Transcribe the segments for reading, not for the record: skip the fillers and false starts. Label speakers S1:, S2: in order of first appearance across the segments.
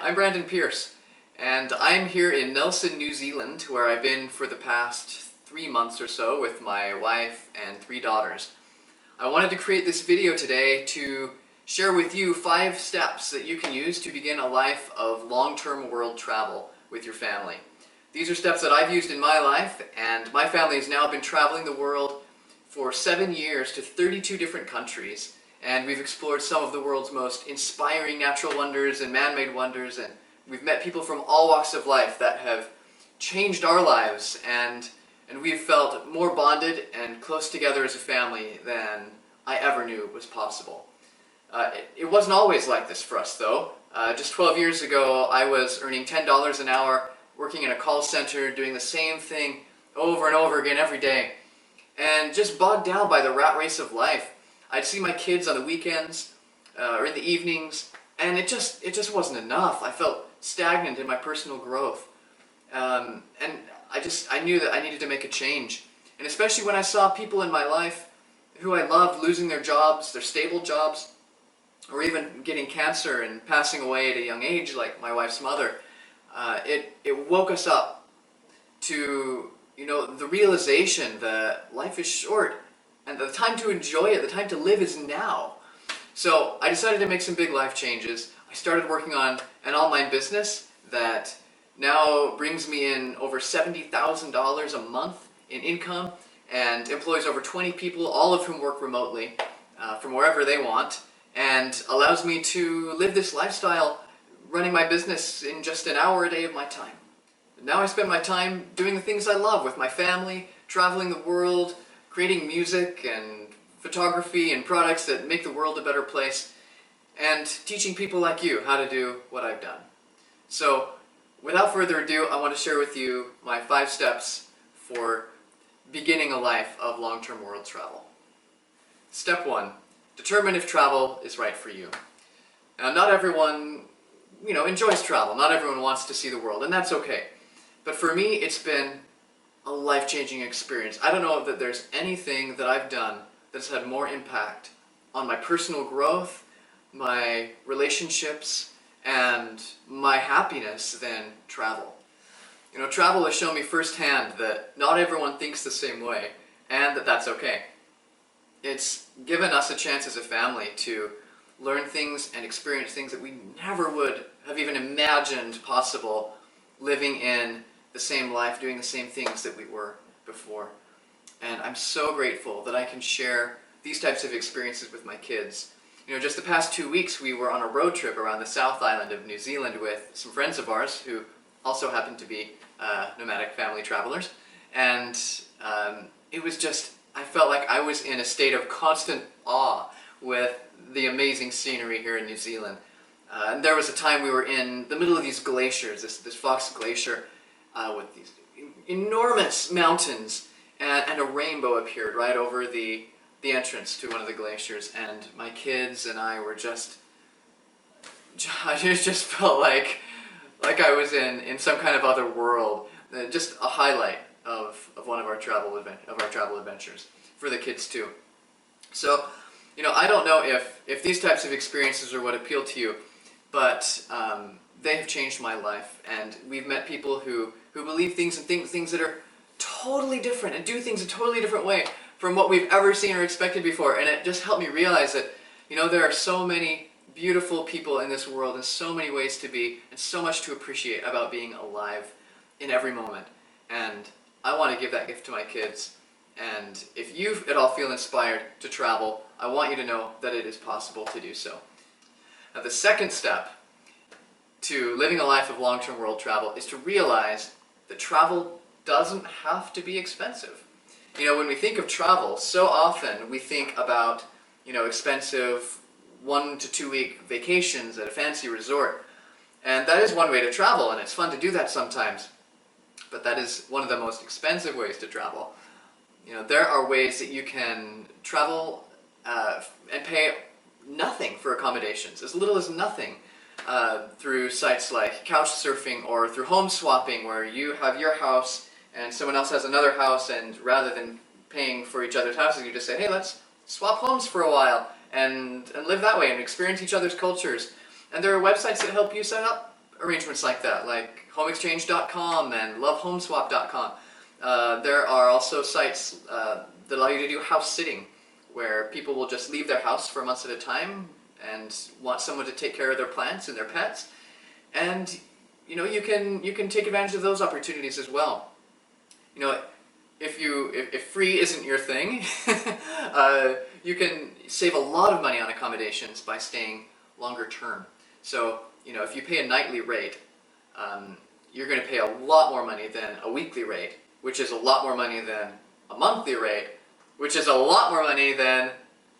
S1: I'm Brandon Pearce, and I'm here in Nelson, New Zealand, where I've been for the past 3 months or so with my wife and 3 daughters. I wanted to create this video today to share with you 5 steps that you can use to begin a life of long-term world travel with your family. These are steps that I've used in my life, and my family has now been traveling the world for 7 years to 32 different countries. And we've explored some of the world's most inspiring natural wonders and man-made wonders, and we've met people from all walks of life that have changed our lives, and we've felt more bonded and close together as a family than I ever knew was possible. It wasn't always like this for us, though. Just 12 years ago, I was earning $10 an hour, working in a call center, doing the same thing over and over again every day, and just bogged down by the rat race of life. I'd see my kids on the weekends or in the evenings, and it just wasn't enough. I felt stagnant in my personal growth, and I knew that I needed to make a change. And especially when I saw people in my life who I loved losing their jobs, their stable jobs, or even getting cancer and passing away at a young age, like my wife's mother, it woke us up to the realization that life is short. And the time to enjoy it, the time to live is now. So I decided to make some big life changes. I started working on an online business that now brings me in over $70,000 a month in income and employs over 20 people, all of whom work remotely from wherever they want, and allows me to live this lifestyle running my business in just an hour a day of my time. Now I spend my time doing the things I love with my family, traveling the world, creating music and photography and products that make the world a better place, and teaching people like you how to do what I've done. So, without further ado, I want to share with you my 5 steps for beginning a life of long-term world travel. Step 1. Determine if travel is right for you. Now, not everyone, enjoys travel. Not everyone wants to see the world, and that's okay. But for me, it's been a life-changing experience. I don't know that there's anything that I've done that's had more impact on my personal growth, my relationships, and my happiness than travel. Travel has shown me firsthand that not everyone thinks the same way, and that that's okay. It's given us a chance as a family to learn things and experience things that we never would have even imagined possible living in the same life, doing the same things that we were before. And I'm so grateful that I can share these types of experiences with my kids. Just the past 2 weeks we were on a road trip around the South Island of New Zealand with some friends of ours who also happen to be nomadic family travelers. And it was just, I felt like I was in a state of constant awe with the amazing scenery here in New Zealand. And there was a time we were in the middle of these glaciers, this Fox Glacier, with these enormous mountains, and a rainbow appeared right over the entrance to one of the glaciers, and my kids and I were I just felt like I was in some kind of other world. Just a highlight of one of our travel adventures for the kids too. So, I don't know if these types of experiences are what appeal to you, but they have changed my life, and we've met people who believe things and think things that are totally different and do things a totally different way from what we've ever seen or expected before. And it just helped me realize that, there are so many beautiful people in this world and so many ways to be and so much to appreciate about being alive in every moment. And I want to give that gift to my kids. And if you at all feel inspired to travel, I want you to know that it is possible to do so. Now, the second step to living a life of long-term world travel is to realize that travel doesn't have to be expensive. When we think of travel, so often we think about, expensive 1 to 2 week vacations at a fancy resort. And that is one way to travel, and it's fun to do that sometimes. But that is one of the most expensive ways to travel. There are ways that you can travel and pay nothing for accommodations, as little as nothing, through sites like couch surfing or through home swapping, where you have your house and someone else has another house, and rather than paying for each other's houses, you just say, hey, let's swap homes for a while and live that way and experience each other's cultures. And there are websites that help you set up arrangements like that, like homeexchange.com and lovehomeswap.com. There are also sites that allow you to do house sitting, where people will just leave their house for months at a time and want someone to take care of their plants and their pets. And you can take advantage of those opportunities as well. If free isn't your thing, you can save a lot of money on accommodations by staying longer term. So, if you pay a nightly rate, you're going to pay a lot more money than a weekly rate, which is a lot more money than a monthly rate, which is a lot more money than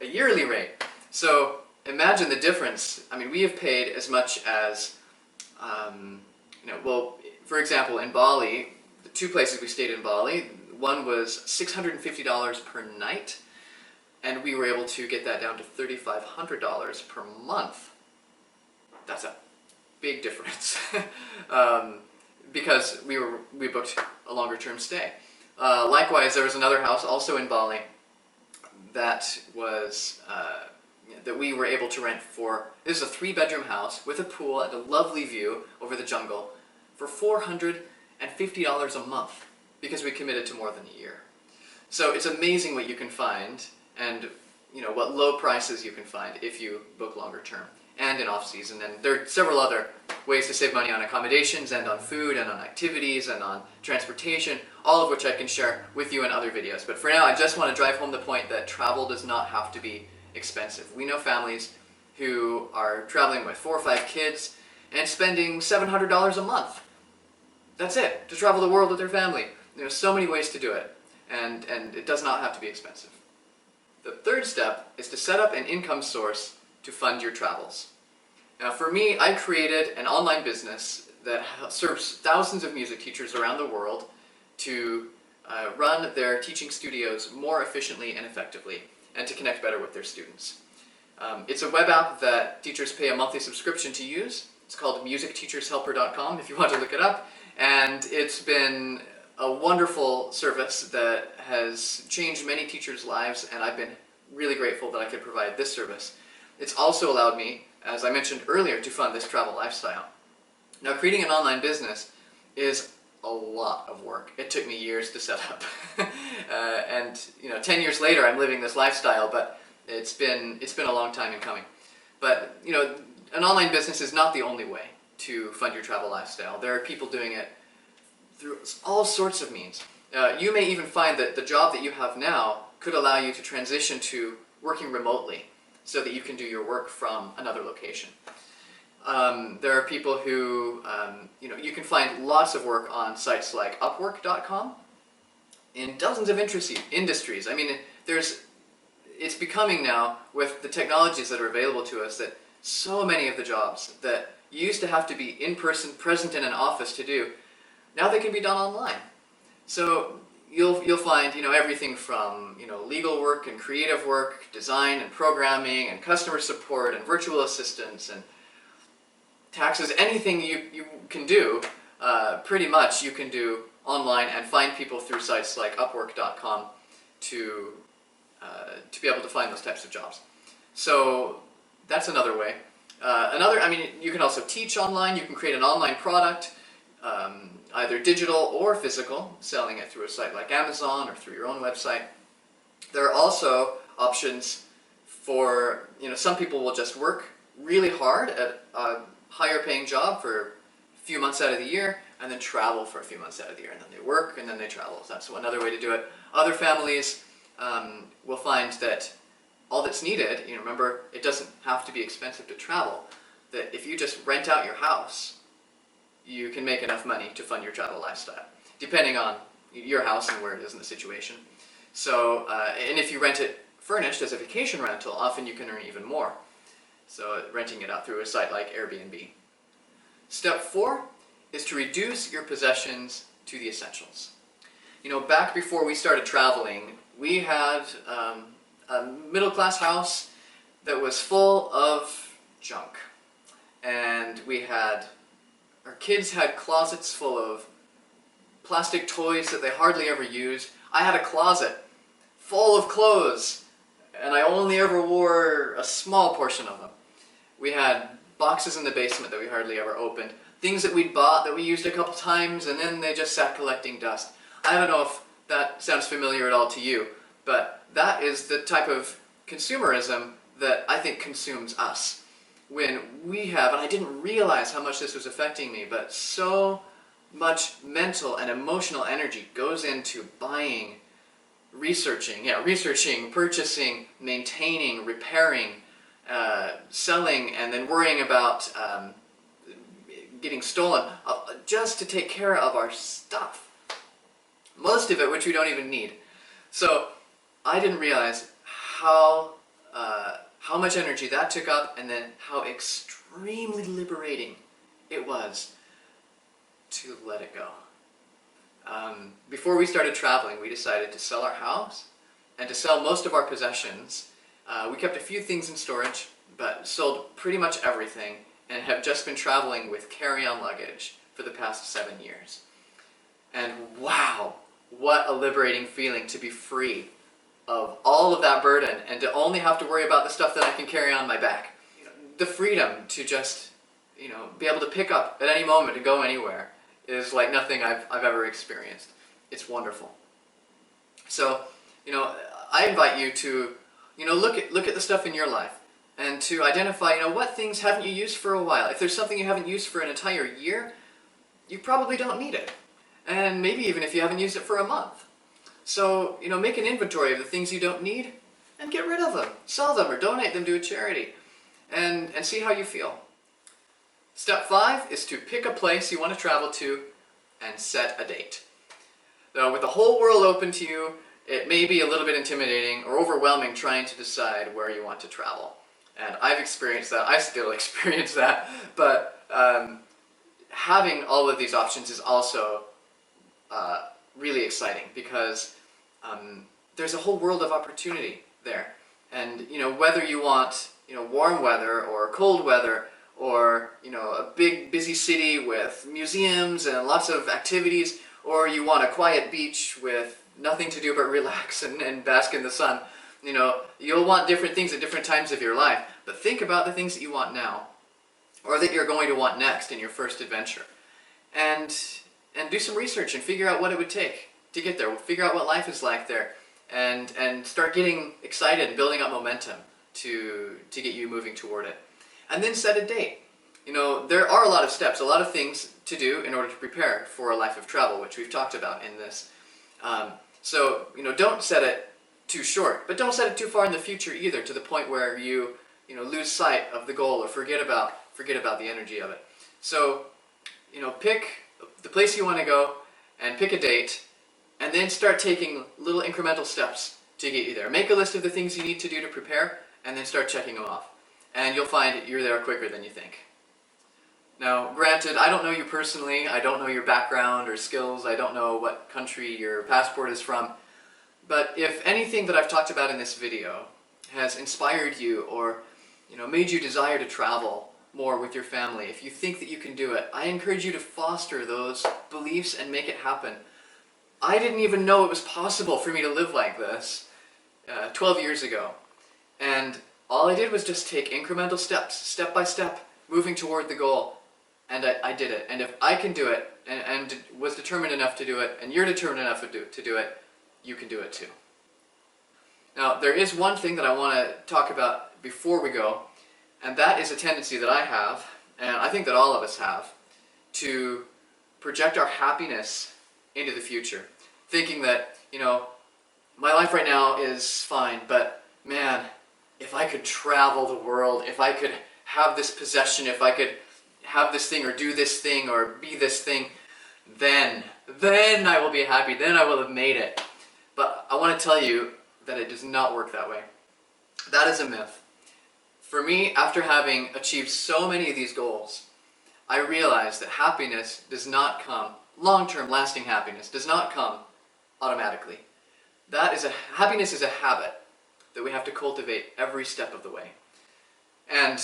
S1: a yearly rate. So imagine the difference. I mean, we have paid as much as, for example, in Bali, the two places we stayed in Bali, one was $650 per night, and we were able to get that down to $3,500 per month. That's a big difference. Because we booked a longer term stay. Likewise, there was another house also in Bali that was that we were able to rent for. This is a 3-bedroom house with a pool and a lovely view over the jungle for $450 a month, because we committed to more than a year. So it's amazing what you can find, and what low prices you can find if you book longer term and in off season. And there are several other ways to save money on accommodations and on food and on activities and on transportation, all of which I can share with you in other videos. But for now, I just want to drive home the point that travel does not have to be expensive. We know families who are traveling with 4 or 5 kids and spending $700 a month. That's it, to travel the world with their family. There's so many ways to do it, and it does not have to be expensive. The third step is to set up an income source to fund your travels. Now, for me, I created an online business that serves thousands of music teachers around the world to run their teaching studios more efficiently and effectively, and to connect better with their students. It's a web app that teachers pay a monthly subscription to use. It's called musicteachershelper.com if you want to look it up, and it's been a wonderful service that has changed many teachers' lives, and I've been really grateful that I could provide this service. It's also allowed me, as I mentioned earlier, to fund this travel lifestyle. Now, creating an online business is a lot of work. It took me years to set up. And 10 years later, I'm living this lifestyle, but it's been a long time in coming. But, an online business is not the only way to fund your travel lifestyle. There are people doing it through all sorts of means. You may even find that the job that you have now could allow you to transition to working remotely, so that you can do your work from another location. There are people who, you can find lots of work on sites like Upwork.com in dozens of industries. I mean, it's becoming now, with the technologies that are available to us, that so many of the jobs that used to have to be in person, present in an office to do, now they can be done online. So you'll find everything from legal work and creative work, design and programming and customer support and virtual assistants and taxes. Anything you can do, pretty much you can do online, and find people through sites like Upwork.com to be able to find those types of jobs. So that's another way. You can also teach online. You can create an online product, either digital or physical, selling it through a site like Amazon or through your own website. There are also options for, some people will just work really hard at a higher paying job for a few months out of the year, and then travel for a few months out of the year, and then they work and then they travel. So that's another way to do it. Other families will find that all that's needed, remember, it doesn't have to be expensive to travel, that if you just rent out your house, you can make enough money to fund your travel lifestyle, depending on your house and where it is in the situation. So, and if you rent it furnished as a vacation rental, often you can earn even more. So renting it out through a site like Airbnb. Step 4 is to reduce your possessions to the essentials. Back before we started traveling, we had a middle-class house that was full of junk. And our kids had closets full of plastic toys that they hardly ever used. I had a closet full of clothes, and I only ever wore a small portion of them. We had boxes in the basement that we hardly ever opened, things that we'd bought that we used a couple times and then they just sat collecting dust. I don't know if that sounds familiar at all to you, but that is the type of consumerism that I think consumes us. When we have, and I didn't realize how much this was affecting me, but so much mental and emotional energy goes into buying, researching, purchasing, maintaining, repairing, selling, and then worrying about getting stolen, just to take care of our stuff. Most of it which we don't even need. So I didn't realize how much energy that took up, and then how extremely liberating it was to let it go. Before we started traveling, we decided to sell our house and to sell most of our possessions. We kept a few things in storage, but sold pretty much everything, and have just been traveling with carry-on luggage for the past 7 years. And wow, what a liberating feeling to be free of all of that burden and to only have to worry about the stuff that I can carry on my back. The freedom to just, be able to pick up at any moment and go anywhere is like nothing I've ever experienced. It's wonderful. So, I invite you to, look at the stuff in your life and to identify, what things haven't you used for a while. If there's something you haven't used for an entire year, you probably don't need it. And maybe even if you haven't used it for a month. So, make an inventory of the things you don't need and get rid of them. Sell them or donate them to a charity and see how you feel. Step 5 is to pick a place you want to travel to and set a date. Now, with the whole world open to you, it may be a little bit intimidating or overwhelming trying to decide where you want to travel. And I've experienced that. I still experience that. But having all of these options is also really exciting, because there's a whole world of opportunity there. And whether you want warm weather or cold weather, or a big busy city with museums and lots of activities, or you want a quiet beach with nothing to do but relax and bask in the sun, you'll want different things at different times of your life. But think about the things that you want now, or that you're going to want next in your first adventure, and do some research and figure out what it would take to get there. Figure out what life is like there, and start getting excited and building up momentum to get you moving toward it. And then set a date. There are a lot of steps, a lot of things to do in order to prepare for a life of travel, which we've talked about in this. So, don't set it too short, but don't set it too far in the future either, to the point where you lose sight of the goal or forget about the energy of it. So, pick the place you want to go and pick a date, and then start taking little incremental steps to get you there. Make a list of the things you need to do to prepare, and then start checking them off. And you'll find you're there quicker than you think. Now, granted, I don't know you personally, I don't know your background or skills, I don't know what country your passport is from, but if anything that I've talked about in this video has inspired you or made you desire to travel more with your family, if you think that you can do it, I encourage you to foster those beliefs and make it happen. I didn't even know it was possible for me to live like this 12 years ago. And all I did was just take incremental steps, step by step, moving toward the goal. And I did it. And if I can do it, and was determined enough to do it, and you're determined enough to do it, you can do it too. Now, there is one thing that I want to talk about before we go, and that is a tendency that I have, and I think that all of us have, to project our happiness into the future. Thinking that, my life right now is fine, but man, if I could travel the world, if I could have this possession, if I could have this thing or do this thing or be this thing, then I will be happy, then I will have made it. But I want to tell you that it does not work that way. That is a myth. For me, after having achieved so many of these goals, I realized that happiness does not come, long-term lasting happiness does not come automatically. Happiness is a habit that we have to cultivate every step of the way. And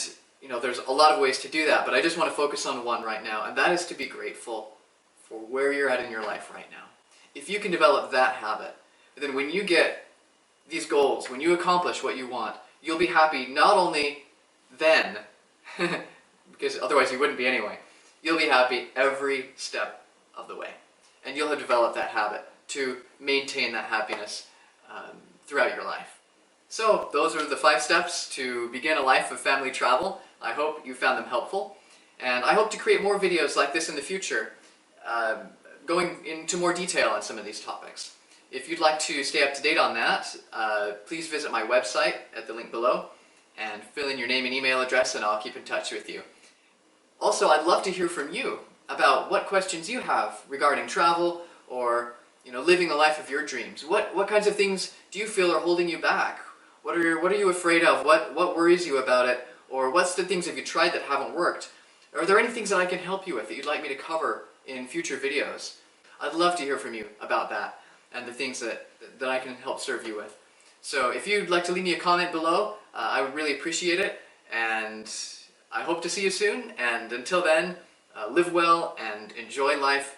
S1: there's a lot of ways to do that, but I just want to focus on one right now, and that is to be grateful for where you're at in your life right now. If you can develop that habit, then when you get these goals, when you accomplish what you want, you'll be happy not only then, because otherwise you wouldn't be anyway. You'll be happy every step of the way. And you'll have developed that habit to maintain that happiness throughout your life. So those are the 5 steps to begin a life of family travel. I hope you found them helpful. And I hope to create more videos like this in the future, going into more detail on some of these topics. If you'd like to stay up to date on that, please visit my website at the link below and fill in your name and email address, and I'll keep in touch with you. Also, I'd love to hear from you about what questions you have regarding travel or living the life of your dreams. What kinds of things do you feel are holding you back? What are you afraid of? What worries you about it? Or what's the things have you tried that haven't worked? Are there any things that I can help you with that you'd like me to cover in future videos? I'd love to hear from you about that and the things that I can help serve you with. So if you'd like to leave me a comment below, I would really appreciate it, and I hope to see you soon, and until then, live well and enjoy life